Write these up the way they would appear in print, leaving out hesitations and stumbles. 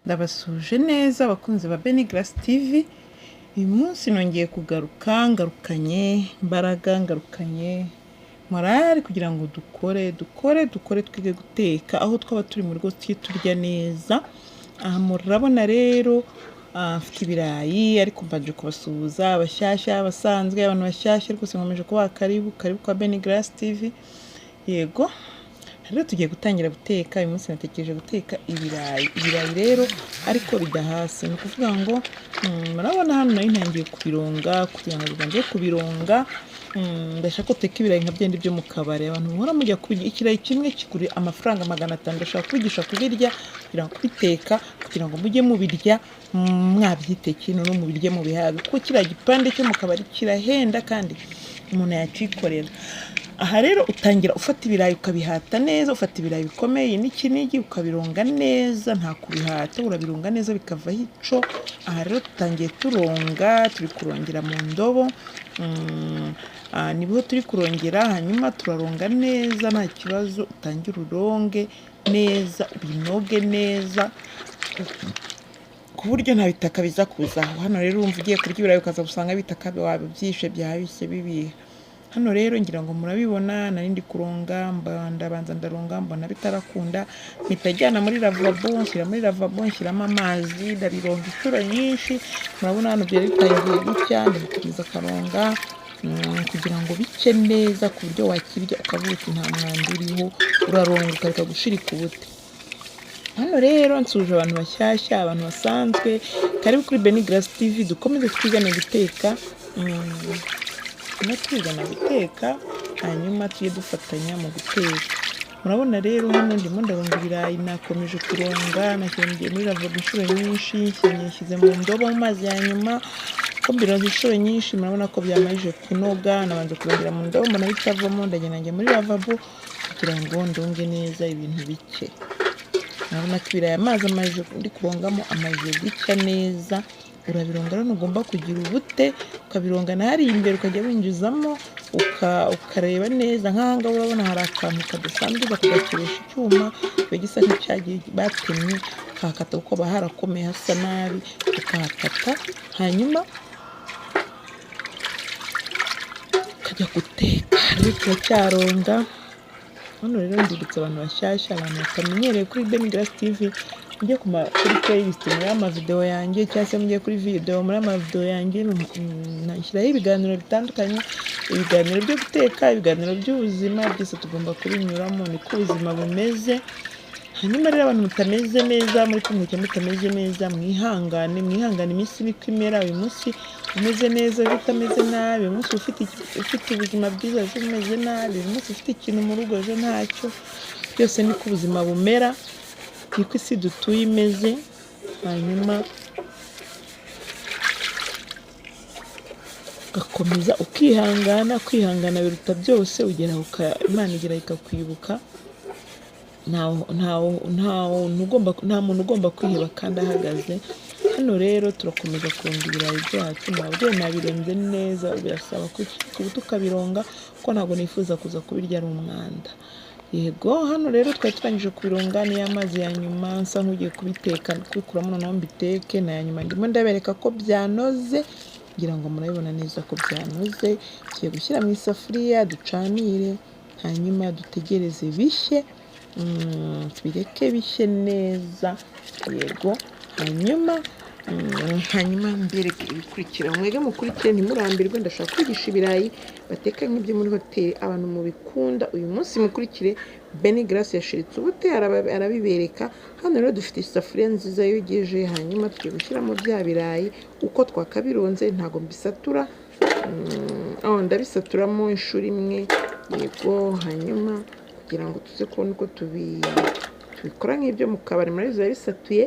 Ndabasuje neza abakunzi ba Beni Grace TV. Uyu munsi nongeye kugaruka, ngarukanye imbaraga, ngarukanye morale kugira ngo dukore twige guteka aho twaba turi mu rugo turya neza. Aha murabona rero mfite ibirayi ariko mbanje kubasuhuza abashyashya, abasanzwe, abantu bashyashya rwose nkomeje kubaha karibu kwa Beni Grace TV. Yego rero tugiye gutangira guteka. Uyu munsi natekereje guteka ibirayi rero ariko bidahase, ni ukuvuga ngo murabona hano nari ntangiye kubironga kugira ngo bibanze kubironga. Ndashaka ko uteka ibirayi nka byenda byo mu kabari, abantu muhora mujya kubirya. Ikirayi kimwe kigura amafaranga 500. Ndashaka kubigisha kubirya kugira ngo kubiteka kugira ngo mujye mubirya mwabyitekeye no mubirye mu bihaga, kuko kiriya gipande cyo mu kabari kirahenda kandi umuntu yacikorera. Aha rero utangira ufata ibirayi ukabihata neza, ufata ibirayi bikomeye n'ikinigi ukabironga neza, nta kubihata, urabironga neza bikavaho ico. Aha rero tutangiye turonga, turi kurongera mu ndobo. Niho turi kurongera, hanyuma turaronga neza nta kibazo. Utangira uronge neza, ubinoge neza ku buryo nta bitaka biza kuzaho. Hano rero urumva ugiye kurya ibirayi ukaza gusanga bitaka wabyishe byahise bibiha. Hano rero ngira ngo murabibona nari ndi kuronga, ndabanza ndaronga, mbona bitarakunda, mpita njyana muri lavabo, nshyiramo amazi, ndabironga inshuro nyinshi. Murabona hano byari bitangiye gucya, ndabikomeza karonga kugira ngo bice neza ku buryo wakirya ukavuga uti nta mwanda uriho, uraronga ukareka gushirika ubute. Hano rero nsuje abantu bashyashya, abantu basanzwe, karibu kuri Beni Grace TV, dukomeze twigane guteka. Twigana guteka hanyuma tujye dufatanya mu guteka. Murabona rero hano ndimo ndaronga ibirayi, nakomeje kuronga, nashyiriye muri lavabo inshuro nyinshi, nshyize mu ndobo mu mazi ya nyuma. Ko mbironze inshuro nyinshi murabona ko byamajije kunoga, nabanza kurongera mu ndobo mbona bitavamo, ndagenda njya muri lavabo kugira ngo ndonge neza ibintu bike. Murabona ko ibirayi amazi amajije ndi kurongamo amajije gucya neza. Urabironga rero ugomba kugira ubute, ukabironga na hari imbere ukajya winjizamo ukareba neza. Nk'ahangaha urabona hari akantu kadasanzwe bakagashyirasha icyuma gisa nk'icyagiye batemye, ukahakata kuko haba harakomeye hasa nabi, ukahakata hanyuma ukajya guteka. Rero turacyaronga. Hano rero ndibutsa abantu bashyashya, abantu batamenyereye kuri Beni Grace TV, mujye kuri playlist muri amavideo yanjye, cyangwa se mujye kuri video muri amavideo yanjye, nashyiraho ibiganiro bitandukanye, ibiganiro byo guteka, ibiganiro by'ubuzima, byose tugomba kubinyuramo, niko ubuzima bumeze. Hanyuma rero abantu mutameze neza, muri kumwe mutameze neza, mwihangane, iminsi niko imera. Uyu munsi umeze neza, ejo utameze nabi, uyu munsi ufite ubuzima bwiza, ejo umeze nabi, uyu munsi ufite ikintu mu rugo, ejo ntacyo. Byose niko ubuzima bumera, niko isi dutuye imeze. Hanyuma ugakomeza ukihangana, kwihangana biruta byose. Ugera Imana igera ikakwibuka. Nta muntu ugomba kwiheba kandi ahagaze. Hano rero turakomeza kuronga ibirayi byacu. Nabyo nabirenze neza, birasaba kubuta ukabironga kuko ntabwo nifuza kuza kubirya ari umwanda. Yego hano rero twari turangije kubironga, niyo amazi ya nyuma nsa nk'ugiye kubiteka, kubikuramo noneho mbiteke. Na ya nyuma ndimo ndabereka ko byanoze, ngira ngo murabibona neza ko byanoze. Tugiye gushyira mu isafuriya, ducanire, hanyuma dutegereze bishye, tubireke bishye neza. Yego hanyuma mbereke ibikurikira. Mwege mukurikire ntimurambirwe, ndashaka kwigisha ibirayi bateka nk'ibyo muri hoteli, abantu mubikunda. Uyu munsi mukurikire Beni Grace yashiritse ubute, arabibereka. Hano rero dufite isafuriya nziza yogeje, hanyuma tugiye gushyiramo bya birayi uko twakabironze, ntago mbisatura. Ndabisaturamo inshuro imwe. Yego hanyuma kugira ngo tuze kubona uko tubikora nk'ibyo mu kabari, murabizi bisatuye.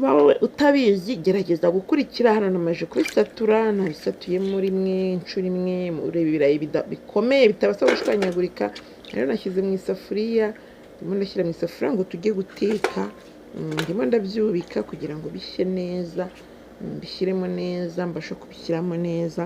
Wowe utabizi gerageza gukurikira. Hano namaje kubisatura, nabisatuyemo rimwe, inshuro imwe. Ureba ibirayi bikomeye bitabasha gushwanyagurika. Rero nashyize mu isafuriya, ndimo ndashyira mu isafuriya ngo tujye guteka. Ndimo ndabyubika kugira ngo bishye neza, mbishyiremo neza, mbashe kubishyiramo neza.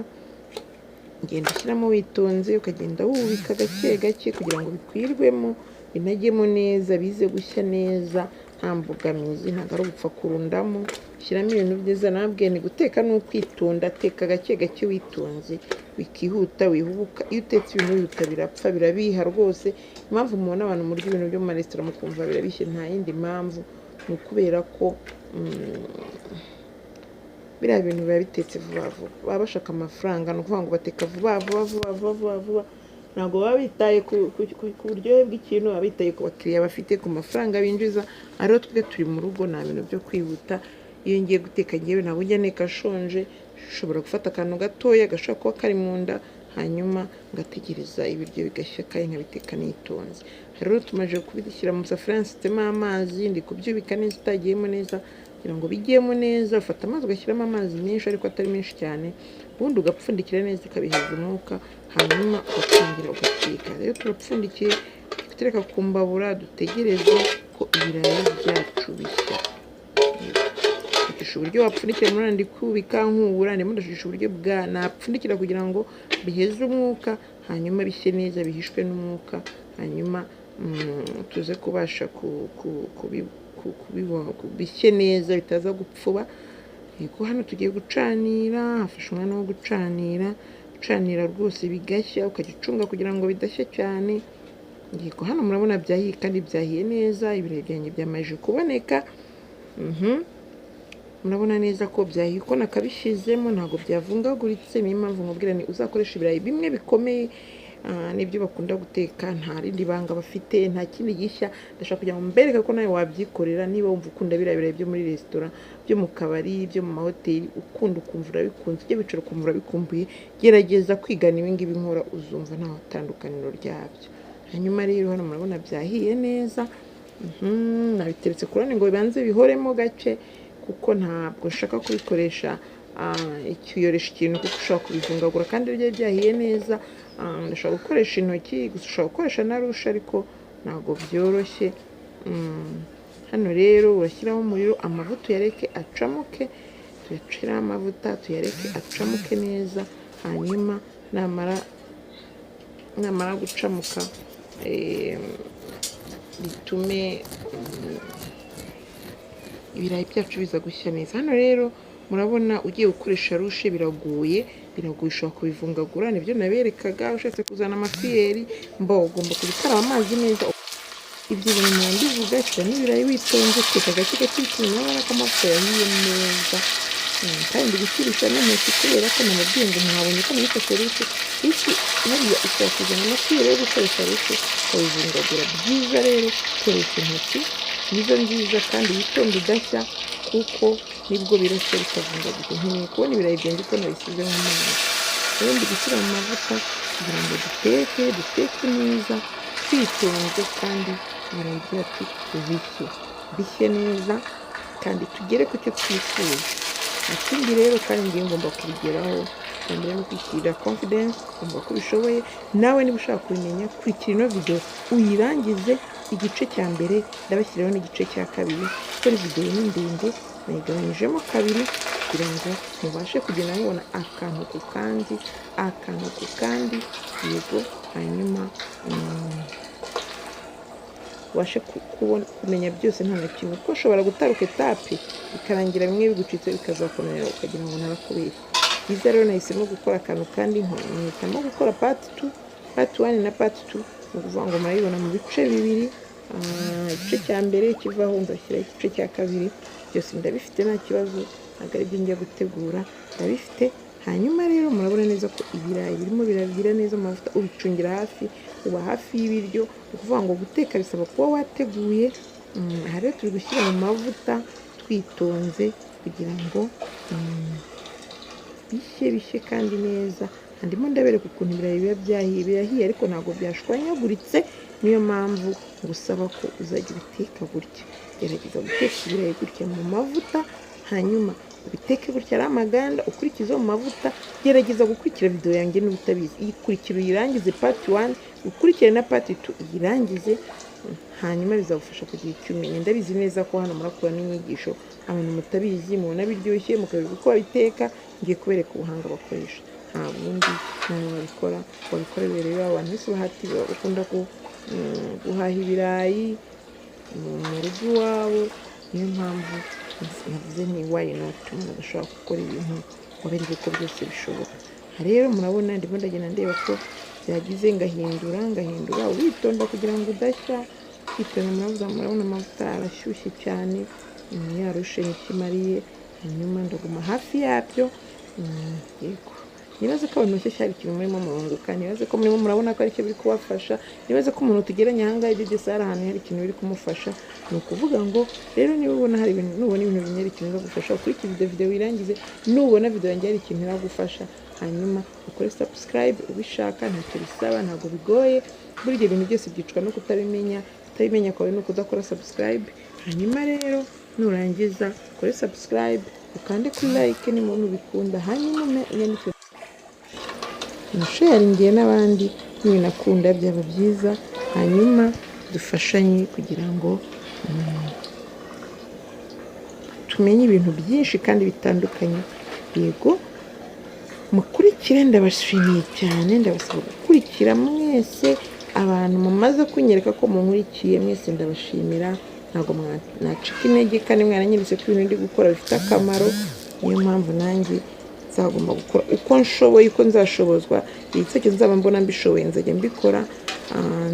Ngenda ushyiramo witonze, ukagenda wubika gake gake kugira ngo bikwirwemo binagemo neza bize gushya neza nta mbogamizi, ntabwo ari ugupfa kurundamo. Shyiramo ibintu byiza, nabwiye ni guteka ni ukwitonda, teka gake gake witonze bikihuta wihubuka. Iyo utetse ibintu wihuta birapfa birabiha rwose. Impamvu mubona abantu murya ibintu byo mu maresitora mukumva birabishye nta yindi mpamvu, ni ukubera ko biriya bintu biba bitetse vuba vuba, baba bashaka amafaranga, ni ukuvuga ngo bateka vuba vuba, ntabwo baba bitaye ku buryohe bw'ikintu, baba bitaye ku bakiriya bafite, ku mafaranga binjiza. Ariho twe turi mu rugo nta bintu byo kwihuta. Iyo ngiye guteka ngewe ntabwo njya nteka nshonje, ushobora gufata akantu gatoya gashobora kuba kari mu nda, hanyuma ngategereza ibiryo bigashya kandi nkabiteka nitonze. Rero tumaze kubishyira mu safuriya nsitsemo amazi, ndi kubyubika neza utagiyemo neza kugira ngo bijyemo neza. Ufata amazi ugashyiramo amazi menshi ariko atari menshi cyane, ubundi ugapfundikira neza ukabiheza umwuka, hanyuma ugatangira ugateka. Rero turapfundikiye dutereka ku mbabura, dutegereze ko ibirayi byacu bishya. Shukisha uburyo wapfundikira, muri ndi kubika nkubura, ndimo ndashukisha uburyo napfundikira kugira ngo biheze umwuka, hanyuma bishye neza bihishwe n'umwuka, hanyuma tuze kubasha bishye neza bitaza gupfuba. Yego hano tugiye gucanira, hafashe umwanya wo gucanira rwose bigashya, ukajya ucunga kugira ngo bidashya cyane. Yego hano murabona byahiye kandi byahiye neza, ibirayi byanjye byamaze kuboneka. Murabona neza ko byahiye uko nakabishyizemo, ntabwo byavungaguritse. Niyo mpamvu nkubwira ni uzakoresha ibirayi bimwe bikomeye, nibyo bakunda guteka, nta rindi banga bafite, nta kindi gishya. Ndashaka kugira ngo mbereke ko nawe wabyikorera niba wumva ukunda biriya birayi byo muri resitora, byo mu kabari, byo mu mahoteli, ukumva urabikunze, ujye wicara ukumva urabikumbuye. Gerageza kwigana ibi ngibi nkora, uzumva nta tandukaniro ryabyo. Hanyuma rero hano murabona byahiye neza. Nabiteretse ku ruhande ngo bibanze bihoremo gake, kuko ntabwo nshaka kubikoresha ikiyoresha ikintu, kuko ushobora kubivungagura kandi iyo byahiye neza. Ndashaka gukoresha intoki, gusa ushobora gukoresha na rushe, ariko ntabwo byoroshye. Hano rero urashyiraho umuriro, amavuta uyareke acamuke, tuyaciraho amavuta tuyareke acamuke neza, hanyuma namara gucamuka bitume ibirayi byacu biza gushya neza. Hano rero murabona ugiye gukoresha rushe biragoye, ushobora kubivungagura, nibyo naberekaga. Ushatse kuzana amafiyeri ugomba kubikaraba amazi neza. Ibyo bintu mbivuga, shyira n'ibirayi witonze, teka gake gake bituma urabona ko amavuta yahiye neza. Kandi gukirisha n'intoki kubera ko nababwiye ngo mwabonye ko nifashe rushe. Hariya ushobora kuzana amafiyeri yo gukoresha rushe ukabivungagura. Byiza rero koresha intoki nizo nziza, kandi witonde udashya, kuko nibwo birashya bikavungagurika. Nkeneye kubona ibirayi byanjye ko nabisize mu mazi. Rero ndi gushyira mu mavuta kugira ngo duteke neza twitonze, kandi ibirayi byacu bishye neza, kandi tugere ku cyo twifuza. Ikindi rero kandi ngiye ngomba kubigeraho, mbere no kwishyirira confidence, ugomba ko ubishoboye. Nawe niba ushaka kubimenya, kurikira ino video uyirangize. Igice cya mbere ndabashyiraho n'igice cya kabiri, kuko video ni ndende, nayigabanyijemo kabiri kugira ngo mubashe kugenda mubona akantu ku kandi. Yego hanyuma ubashe kumenya byose nta na kimwe, kuko ushobora gutaruka etape bikarangira bimwe bigucitse bikazakomera ukagira ngo narakubeshye. Byiza rero nahisemo gukora akantu kandi mpitamo gukora part 1 na part 2, ni ukuvuga ngo murayibona mu bice bibiri. Igice cya mbere kivaho nzashyira igice cya kabiri, byose ndabifite nta kibazo, ntabwo ari byo njya gutegura, ndabifite. Hanyuma rero murabona neza ko ibirayi birimo biragira neza mu mavuta, ubicungira hafi, uba hafi y'ibiryo. Ni ukuvuga ngo guteka bisaba kuba wateguye. Aha rero turi gushyira mu mavuta twitonze kugira ngo bishye kandi neza. Ndimo ndabereka ukuntu ibirayi biba birahiye ariko ntabwo byashwanyaguritse. Niyo mpamvu ngusaba ko uzajya ubiteka gutya. Gerageza guteka ibirayi gutya mu mavuta, hanyuma ubiteke gutya ari amaganda, ukurikize mu mavuta. Gerageza gukurikira video yanjye niba utabizi, iyikurikira uyirangize part 1, ukurikire na part 2 iyirangize, hanyuma bizagufasha kugira icyo umenya. Ndabizi neza ko hano murakura n'inyigisho abantu mutabizi, mubona biryoshye mukabivuga uko babiteka. Ngiye kubereka ubuhanga bakoresha, nta bundi nawe wabikora bibereye abantu bose bahati bakunda guhaha ibirayi mu rugo iwabo. Niyo mpamvu navuze nti why not, umuntu adashobora gukora ibintu wabereke ko byose bishoboka. Rero murabona ndimo ndagenda ndeba ko byagize, ngahindura witonda kugira ngo udashya. Murabona amavuta arashyushye cyane, yarushe ikimariye. Hanyuma ndaguma hafi yabyo. Yego, nibaze ko abantu bashya hari ikintu murimo murunguka, nibaze ko murimo murabona ko ari cyo biri kubafasha, nibaze ko umuntu tugeranye aha ngaha ibyo hari ahantu hari ikintu biri kumufasha. Ni ukuvuga ngo rero niba ubona hari ibintu, nubona ibintu binyari ikintu biragufasha, ukurikize video wirangize, nubona video yanjye hari ikintu iragufasha, hanyuma ukore subscribe ubishaka, ntacyo bisaba, ntabwo bigoye. Buri gihe ibintu byose byicwa no kutabimenya kwawe no kudakora subscribe. Hanyuma rero nurangiza ukore subscribe, ukande kuri like ni muntu bikunda, hanyuma unyandike sharingiye n'abandi n'ibinakunda byaba byiza. Hanyuma dufashanye kugira ngo tumenye ibintu byinshi kandi bitandukanye. Yego, mukurikire, ndabashimiye cyane, ndabasaba gukurikira mwese. Abantu mumaze kunyereka ko munkurikiye mwese ndabashimira, ntabwo nacika intege kandi mwaranyeretse ko ibintu ndi gukora bifite akamaro. Niyo mpamvu nanjye nzagomba gukora uko nshoboye, uko nzashobozwa. Igihe cyose nzaba mbona mbishoboye nzajya mbikora.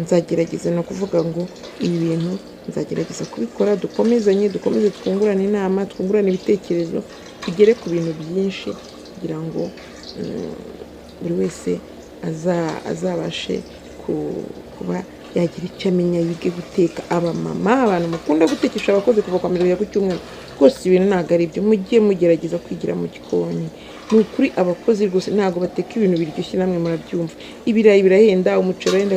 Nzagerageza no kuvuga ngo ibi bintu nzagerageza kubikora. Dukomeze twungurane inama, twungurane ibitekerezo, tugere ku bintu byinshi kugira ngo buri wese azabashe kuba yagira icyo amenya, yige guteka. Abamama, abantu mukunda gutekesha abakozi kuva kwa mbere ku cyumweru, rwose ibintu ntabwo ari ibyo. Mujye mugerageza kwigira mu gikoni. Ni ukuri abakozi rwose ntabwo bateka ibintu biryoshye, namwe murabyumva. Ibirayi birahenda, umuceri urahenda,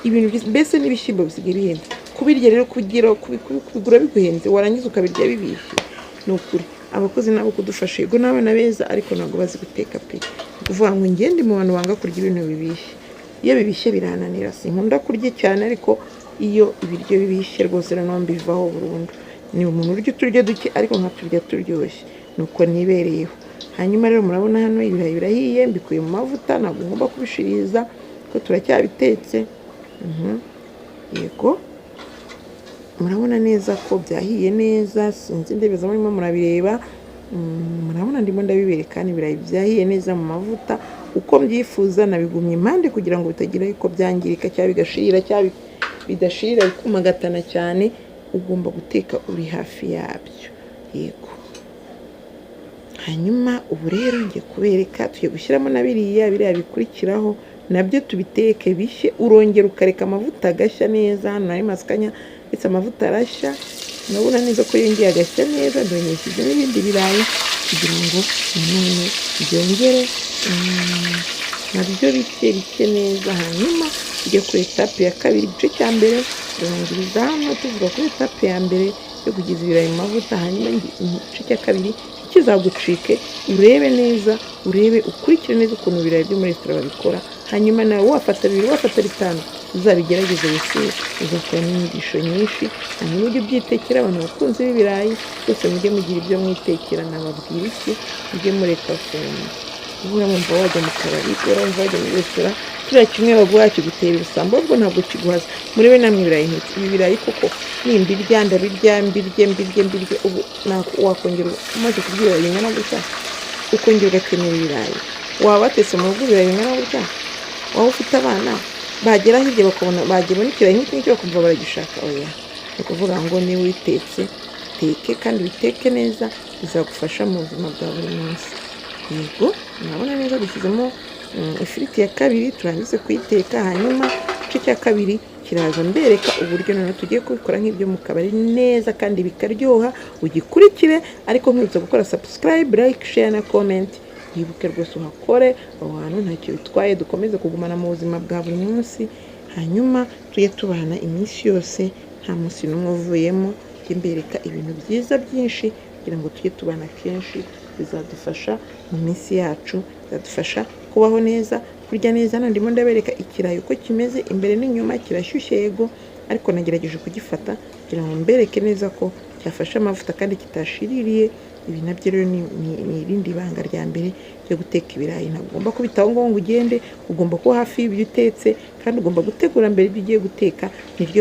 ibintu mbese n'ibishyimbo bisigaye bihenda. Kubirya rero kubigura biguhenze, warangiza ukabirya bibishye. Ni ukuri abakozi nabo kudufasha, yego n'abana beza, ariko ntabwo bazi guteka pe. Ni ukuvuga ngo ngende mu bantu banga kurya ibintu bibishye. Iyo bibishye birananira, sinkunda kurya cyane, ariko iyo ibiryo bibishye rwose rero mbivaho burundu. Ni umuntu urya uturyo duke ariko nkaturya turyoshye, nuko nibereyeho. Hanyuma rero murabona hano ibirayi birahiye, mbikuye mu mavuta, ntabwo ngomba kubishiriza ko turacyabitetse. Yego, murabona neza ko byahiye neza, sinzi ndebeza murimo murabireba. Murabona ndimo ndabibereka, ibirayi byahiye neza mu mavuta uko mbyifuza. Nabigumye impande kugira ngo bitagira uko byangirika cyangwa bigashirira cyangwa bidashirira bikumagatana cyane. Ugomba guteka uri hafi yabyo. Yego, hanyuma ubu rero ngiye kubereka, tugiye gushyiramo na biriya bikurikiraho nabyo tubiteke bishye. Urongera ukareka amavuta agashya neza. Hano nari maskanya ndetse amavuta arashya, urabona neza ko yongeye agashya neza. Ndongeshije n'ibindi birayi kugira ngo nanone byongere nabyo bike neza. Hanyuma tujya kuri etape ya kabiri, igice cya mbere turangiriza hano tuvuga kuri etape ya mbere yo kugeza ibirayi mu mavuta. Hanyuma igice cya kabiri kizagucike, urebe neza, ukurikire neza ukuntu ibirayi byo muri resitora babikora. Hanyuma nawe wafata 2, wafata 5 uzabigerageze wese, uzakora n'inyigisho nyinshi. Hanyuma ujye ubyitekera. Abantu bakunze b'ibirayi bose mujye mugira ibyo mwitekera. Nababwira iki, mujye mureka ubura mwumva wajya mu kabari, ubura mwumva wajya muri resitora, kiriya kimwe baguha kigutera ubusambo, ubwo ntabwo kiguhaza. Murebe namwe ibirayi nk'iki, ibi birayi koko nimbirya ndabirya, mbirye. Ubu wakongera umaze kurya ibirayi bingana gutya, ukongera ugakenera ibirayi. Waba watetse mu rugo ibirayi bingana gutya, waba ufite abana bagera hirya bakabona bagira n'ikirayi nk'iki bakumva baragishaka. Oya, ni ukuvuga ngo niba witetse teke kandi biteke neza, bizagufasha mu buzima bwa buri munsi. Yego, murabona neza dushyizemo ifiriti ya kabiri, turangize kuyiteka. Hanyuma igice cya kabiri kiraza mbereka uburyo noneho tugiye kubikora nk'ibyo mu kabari neza kandi bikaryoha. Ugikurikire, ariko nkwibutsa gukora subscribe, like, share na comment. Yibuke rwose uhakore, aho hantu ntacyo bitwaye. Dukomeze kugumana mu buzima bwa buri munsi, hanyuma tujye tubana iminsi yose, nta munsi n'umwe uvuyemo. Mbereka ibintu byiza byinshi kugira ngo tujye tubana kenshi. Bizadufasha mu minsi yacu, bizadufasha kubaho neza, kurya neza. Ndimo ndabereka ikirayi uko kimeze imbere n'inyuma, kirashyushye yego, ariko nagerageje kugifata kugira ngo mbereke neza ko cyafashe amavuta kandi kitashiririye. Ibi nabyo rero ni irindi banga rya mbere ryo guteka ibirayi. Ntabwo ugomba kubitaho ngo ugende, ugomba kuba hafi y'ibyo utetse kandi ugomba gutegura mbere ibyo ugiye guteka. Niryo